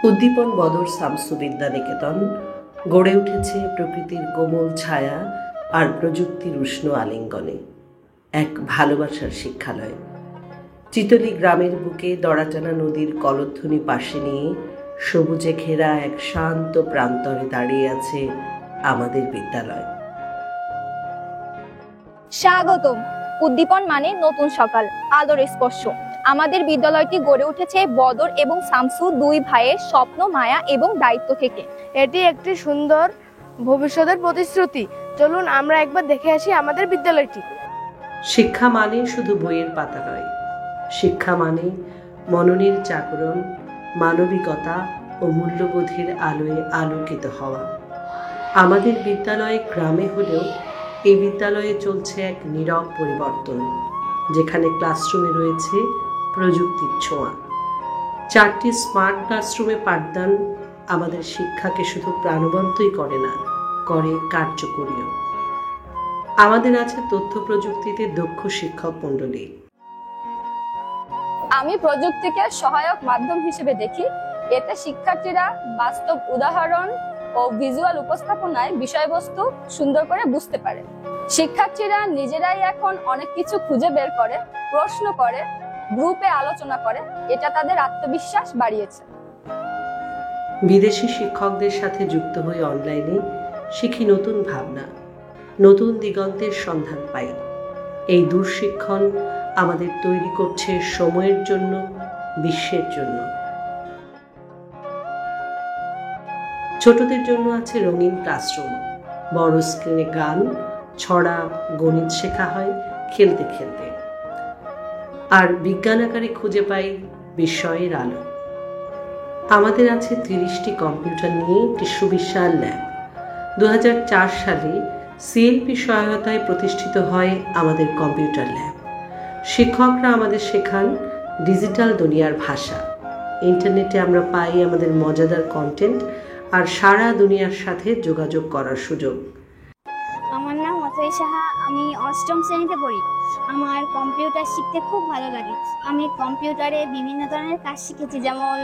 উদ্দীপন বদর শামসু বিদ্যানিকেতন গড়ে উঠেছে প্রকৃতির কোমল ছায়া আর প্রযুক্তির উষ্ণ আলিঙ্গনে। এক ভালোবাসার শিক্ষালয়। চিতলি গ্রামের বুকে দড়াটানা নদীর কলধ্বনি পাশে নিয়ে সবুজে ঘেরা এক শান্ত প্রান্তরে দাঁড়িয়ে আছে আমাদের বিদ্যালয়। স্বাগতম। উদ্দীপন মানে নতুন সকাল, আলোর স্পর্শ। আমাদের বিদ্যালয়টি গড়ে উঠেছে বদর এবং শামসু দুই ভাইয়ের স্বপ্ন, মায়া এবং দায়িত্ব থেকে। এটি একটি সুন্দর ভবিষ্যতের প্রতিশ্রুতি। চলুন আমরা একবার দেখে আসি আমাদের বিদ্যালয়টি। শিক্ষা মানে শুধু বইয়ের পাতা নয়, শিক্ষা মানে মননের জাগরণ, মানবিকতা ও মূল্যবোধের আলোয় আলোকিত হওয়া। আমাদের বিদ্যালয় গ্রামে হলেও এই বিদ্যালয়ে চলছে এক নীরব পরিবর্তন, যেখানে ক্লাসরুমে রয়েছে প্রযুক্তির ছোঁয়া। 4টি স্মার্ট ক্লাসরুমে পাঠদান আমাদের শিক্ষাকে শুধু প্রাণবন্তই করে না, করে কার্যকরীও। আমাদের আছে তথ্য প্রযুক্তিতে দক্ষ শিক্ষক মণ্ডলী। আমি প্রযুক্তিকে সহায়ক মাধ্যম হিসেবে দেখি। এতে শিক্ষার্থীরা বাস্তব উদাহরণ ও ভিজুয়াল উপস্থাপনায় বিষয়বস্তু সুন্দর করে বুঝতে পারে। শিক্ষার্থীরা নিজেরাই এখন অনেক কিছু খুঁজে বের করে, প্রশ্ন করে, গ্রুপে আলোচনা করে। এটা তাদের আত্মবিশ্বাস বাড়িয়েছে। বিদেশি শিক্ষকদের সাথে যুক্ত হয়ে অনলাইনে শিখি নতুন ভাবনা, নতুন দিগন্তের সন্ধান পাই। এই দূরশিক্ষণ আমাদের তৈরি করছে সময়ের জন্য, বিশ্বের জন্য। ছোটদের জন্য আছে রঙিন ক্লাসরুম, বড় স্ক্রিনে গান, ছড়া, গণিত শেখা হয় খেলতে খেলতে। আর বিজ্ঞান আকারে খুঁজে পাই বিস্ময়ের আলো। আমাদের আছে 30টি কম্পিউটার নিয়ে একটি সুবিশাল ল্যাব। 2004 সালে সিএলপি সহায়তায় প্রতিষ্ঠিত হয় আমাদের কম্পিউটার ল্যাব। শিক্ষকরা আমাদের শেখান ডিজিটাল দুনিয়ার ভাষা। ইন্টারনেটে আমরা পাই আমাদের মজাদার কন্টেন্ট আর সারা দুনিয়ার সাথে যোগাযোগ করার সুযোগ। আমার নাম অথৈ সাহা, আমি 8ম শ্রেণীতে পড়ি। আমার কম্পিউটার শিখতে খুব ভালো লাগে। আমি কম্পিউটারে বিভিন্ন ধরনের কাজ শিখেছি, যেমন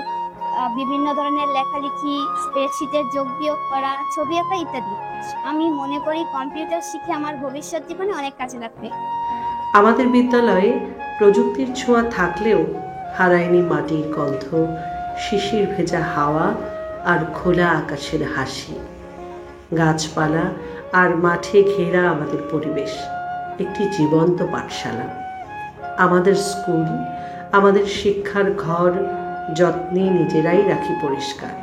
বিভিন্ন ধরনের লেখালেখি, স্প্রেডশিটের যোগ বিয়োগ করা, ছবি আঁকা ইত্যাদি। আমি মনে করি কম্পিউটার শিখে আমার ভবিষ্যৎ জীবনে অনেক কাজে লাগবে। আমাদের বিদ্যালয়ে প্রযুক্তির ছোঁয়া থাকলেও হারায়নি মাটির গন্ধ, শিশির ভেজা হাওয়া আর খোলা আকাশের হাসি। গাছপালা আর মাঠে ঘেরা আমাদের পরিবেশ একটি জীবন্ত পাঠশালা। আমাদের স্কুল, আমাদের শিক্ষার ঘর যত্নে নিজেরাই রাখি পরিষ্কার।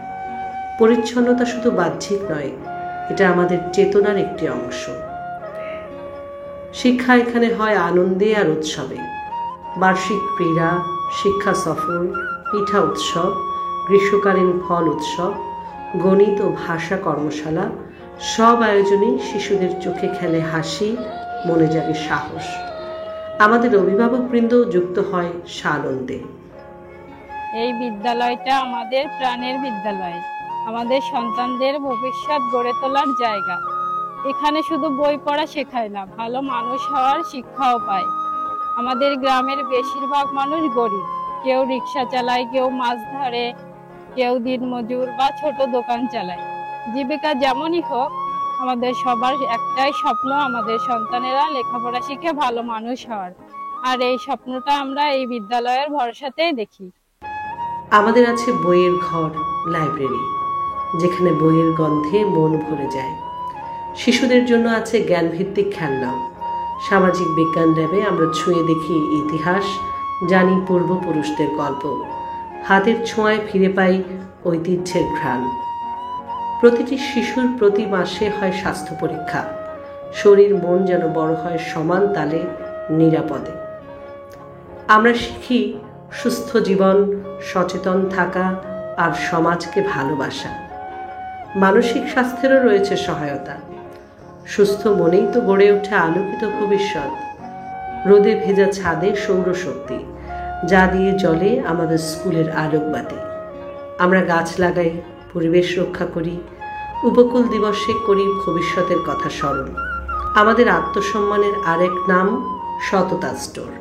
পরিচ্ছন্নতা শুধু বাহ্যিক নয়, এটা আমাদের চেতনার একটি অংশ। শিক্ষা এখানে হয় আনন্দে আর উৎসবে। বার্ষিক ক্রীড়া, শিক্ষা সফর, পিঠা উৎসব, গ্রীষ্মকালীন ফল উৎসব, গণিত ও ভাষা কর্মশালা, সব আয়োজনে শিশুদের চোখে খেলে হাসি, মনে জাগে সাহস। আমাদের অভিভাবকবৃন্দও যুক্ত হয় সানন্দে। এই বিদ্যালয়টা আমাদের প্রাণের বিদ্যালয়, আমাদের সন্তানদের ভবিষ্যৎ গড়ে তোলার জায়গা। এখানে শুধু বই পড়া শেখায় না, ভালো মানুষ হওয়ার শিক্ষাও পায়। আমাদের গ্রামের বেশিরভাগ মানুষ গরিব। কেউ রিক্সা চালায়, কেউ মাছ ধরে, কেউ দিনমজুর বা ছোট দোকান চালায়। জীবিকা যেমনই হোক, আমাদের সবার একটাই স্বপ্ন, আমাদের সন্তানেরা লেখাপড়া শিখে ভালো মানুষ হওয়ার। আর এই স্বপ্নটা আমরা এই বিদ্যালয়ের ভরসাতেই দেখি। আমাদের আছে বইয়ের ঘর, লাইব্রেরি, যেখানে বইয়ের গন্ধে মন ভরে যায়। শিশুদের জন্য আছে জ্ঞানভিত্তিক খেলনা। সামাজিক বিজ্ঞান ল্যাবে আমরা ছুঁয়ে দেখি ইতিহাস, জানি পূর্বপুরুষদের গল্প। হাতের ছোঁয়ায় ফিরে পাই ঐতিহ্যের ঘ্রাণ। প্রতিটি শিশুর প্রতি মাসে হয় স্বাস্থ্য পরীক্ষা। শরীর মন যেন বড় হয় সমান তালে, নিরাপদে। আমরা শিখি সুস্থ জীবন, সচেতন থাকা আর সমাজকে ভালোবাসা। মানসিক স্বাস্থ্যেরও রয়েছে সহায়তা। সুস্থ মনেই তো গড়ে ওঠে আলোকিত ভবিষ্যৎ। রোদে ভেজা ছাদে সৌরশক্তি, যা দিয়ে জ্বলে আমাদের স্কুলের আলোকবাতি। আমরা গাছ লাগাই, পরিবেশ রক্ষা করি, উপকূল দিবসে করি ভবিষ্যতের কথা স্মরণ। আমাদের আত্মসম্মানের আরেক নাম সততা স্টোর।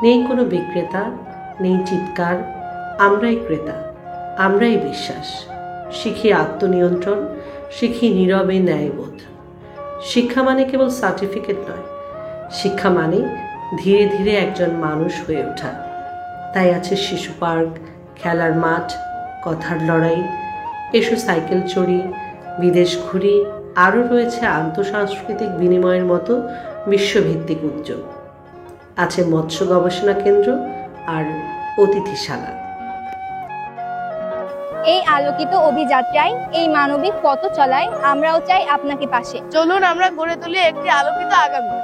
নেই কোনো বিক্রেতা, নেই চিৎকার, আমরাই ক্রেতা। আমরাই বিশ্বাস, শিখি আত্মনিয়ন্ত্রণ, শিখি নীরবে ন্যায়বোধ। শিক্ষা মানে কেবল সার্টিফিকেট নয়, শিক্ষা মানে ধীরে ধীরে একজন মানুষ হয়ে ওঠা। তাই আছে শিশু পার্ক, খেলার মাঠ, কথার লড়াই, এসো সাইকেল চড়ি, বিদেশ ঘুরি, আরও রয়েছে আন্তঃসাংস্কৃতিক বিনিময়ের মতো বিশ্বভিত্তিক উদ্যোগ। আছে মৎস্য গবেষণা কেন্দ্র আর অতিথিশালা। এই আলোকিত অভিযাত্রায়, এই মানবিক পথ চলায় আমরাও চাই আপনাকে পাশে। চলুন আমরা গড়ে তুলি একটি আলোকিত আগামী।